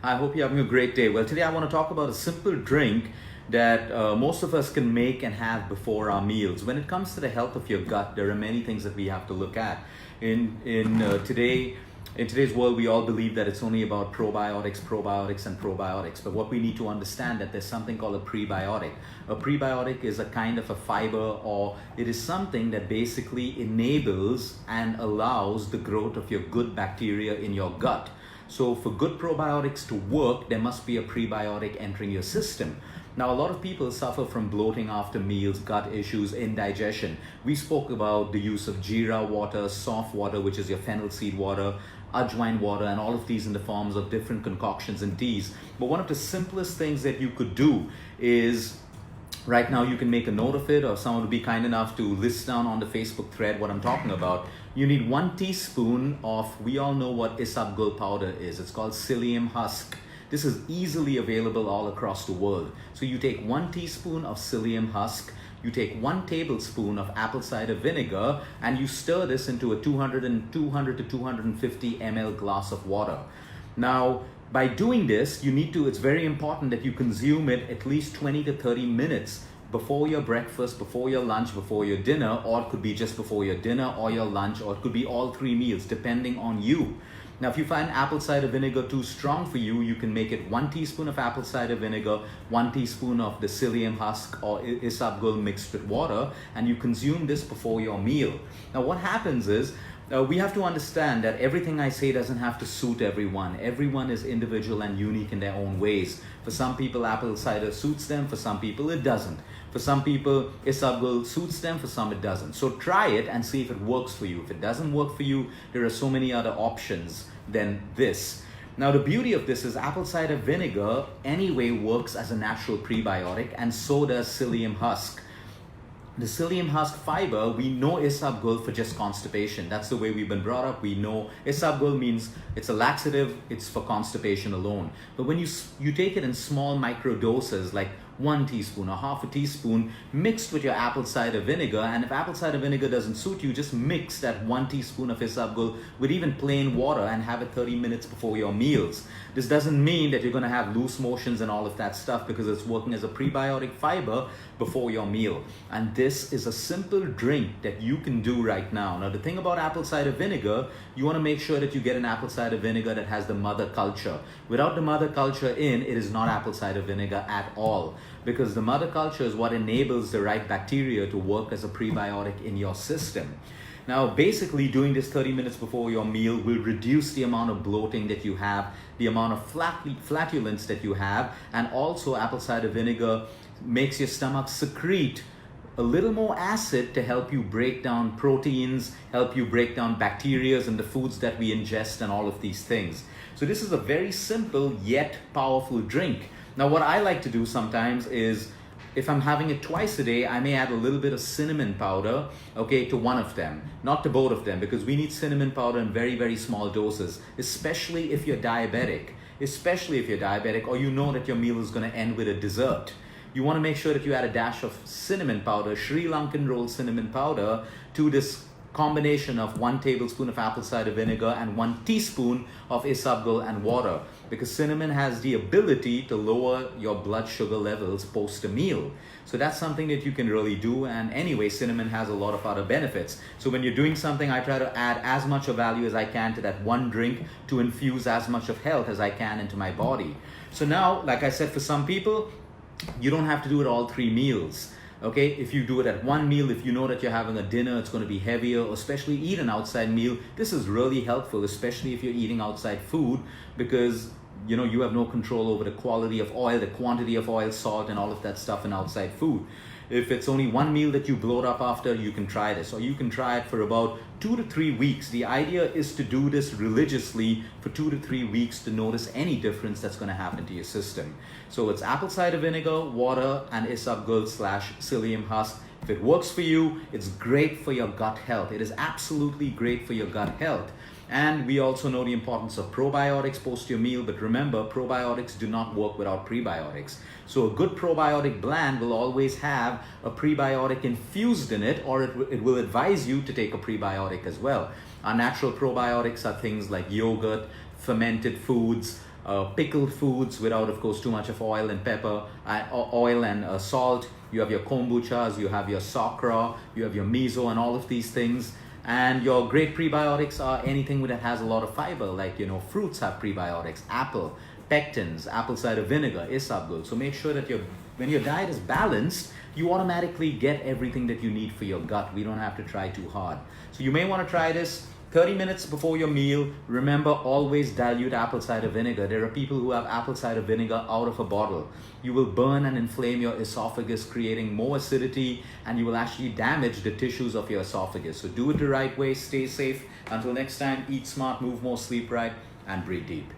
I hope you're having a great day. Well, today I want to talk about a simple drink that most of us can make and have before our meals. When it comes to the health of your gut, there are many things that we have to look at. In today's world, we all believe that it's only about probiotics, and probiotics. But what we need to understand that there's something called a prebiotic. A prebiotic is a kind of a fiber, or it is something that basically enables and allows the growth of your good bacteria in your gut. So for good probiotics to work, there must be a prebiotic entering your system. Now, a lot of people suffer from bloating after meals, gut issues, indigestion. We spoke about the use of jeera water, soft water, which is your fennel seed water, ajwain water, and all of these in the forms of different concoctions and teas. But one of the simplest things that you could do is, right now you can make a note of it, or someone would be kind enough to list down on the Facebook thread what I'm talking about. You need 1 teaspoon of, we all know what isabgol powder is. It's called Psyllium husk. This is easily available all across the world. So you take 1 teaspoon of Psyllium husk, you take 1 tablespoon of apple cider vinegar, and you stir this into a 200 to 250 ml glass of water. Now, by doing this, it's very important that you consume it at least 20 to 30 minutes before your breakfast, before your lunch, before your dinner, or it could be just before your dinner or your lunch, or it could be all 3 meals, depending on you. Now, if you find apple cider vinegar too strong for you, you can make it 1 teaspoon of apple cider vinegar, 1 teaspoon of the psyllium husk or isabgol mixed with water, and you consume this before your meal. Now, what happens is, we have to understand that everything I say doesn't have to suit everyone. Everyone is individual and unique in their own ways. For some people, apple cider suits them. For some people, it doesn't. For some people, isabgol suits them. For some, it doesn't. So try it and see if it works for you. If it doesn't work for you, there are so many other options than this. Now, the beauty of this is apple cider vinegar anyway works as a natural prebiotic, and so does psyllium husk. The psyllium husk fiber, we know isabgol for just constipation. That's the way we've been brought up. We know isabgol means it's a laxative, it's for constipation alone. But when you take it in small micro doses, like 1 teaspoon or half a teaspoon mixed with your apple cider vinegar, and if apple cider vinegar doesn't suit you, just mix that 1 teaspoon of isabgol with even plain water and have it 30 minutes before your meals. This doesn't mean that you're going to have loose motions and all of that stuff, because it's working as a prebiotic fiber before your meal. And this is a simple drink that you can do right now. Now, the thing about apple cider vinegar, you want to make sure that you get an apple cider vinegar that has the mother culture. Without the mother culture in, it is not apple cider vinegar at all, because the mother culture is what enables the right bacteria to work as a prebiotic in your system. Now, basically doing this 30 minutes before your meal will reduce the amount of bloating that you have, the amount of flatulence that you have, and also apple cider vinegar makes your stomach secrete a little more acid to help you break down proteins, help you break down bacteria in the foods that we ingest, and all of these things. So this is a very simple yet powerful drink. Now, what I like to do sometimes is, if I'm having it twice a day, I may add a little bit of cinnamon powder, okay, to one of them, not to both of them, because we need cinnamon powder in very, very small doses, especially if you're diabetic, or you know that your meal is going to end with a dessert. You want to make sure that you add a dash of cinnamon powder, Sri Lankan rolled cinnamon powder, to this combination of 1 tablespoon of apple cider vinegar and 1 teaspoon of isabgol and water, because cinnamon has the ability to lower your blood sugar levels post a meal. So that's something that you can really do. And anyway, cinnamon has a lot of other benefits. So when you're doing something, I try to add as much of value as I can to that one drink to infuse as much of health as I can into my body. So now, like I said, for some people, you don't have to do it all 3 meals. Okay, if you do it at 1 meal, if you know that you're having a dinner, it's going to be heavier, or especially eat an outside meal, this is really helpful, especially if you're eating outside food, because you have no control over the quality of oil, the quantity of oil, salt, and all of that stuff in outside food. If it's only 1 meal that you bloat up after, you can try this, or you can try it for about 2 to 3 weeks. The idea is to do this religiously for 2 to 3 weeks to notice any difference that's going to happen to your system. So it's apple cider vinegar, water, and isabgol / psyllium husk. If it works for you, it's great for your gut health. It is absolutely great for your gut health. And we also know the importance of probiotics post your meal, but remember, probiotics do not work without prebiotics. So a good probiotic blend will always have a prebiotic infused in it, or it will advise you to take a prebiotic as well. Our natural probiotics are things like yogurt, fermented foods, pickled foods without, of course, too much of oil and pepper, oil and salt. You have your kombuchas, you have your sakura, you have your miso and all of these things. And your great prebiotics are anything that has a lot of fiber, like, fruits have prebiotics, apple, pectins, apple cider vinegar, isabgol. So make sure that when your diet is balanced, you automatically get everything that you need for your gut. We don't have to try too hard. So you may want to try this 30 minutes before your meal. Remember, always dilute apple cider vinegar. There are people who have apple cider vinegar out of a bottle. You will burn and inflame your esophagus, creating more acidity, and you will actually damage the tissues of your esophagus. So do it the right way, stay safe. Until next time, eat smart, move more, sleep right, and breathe deep.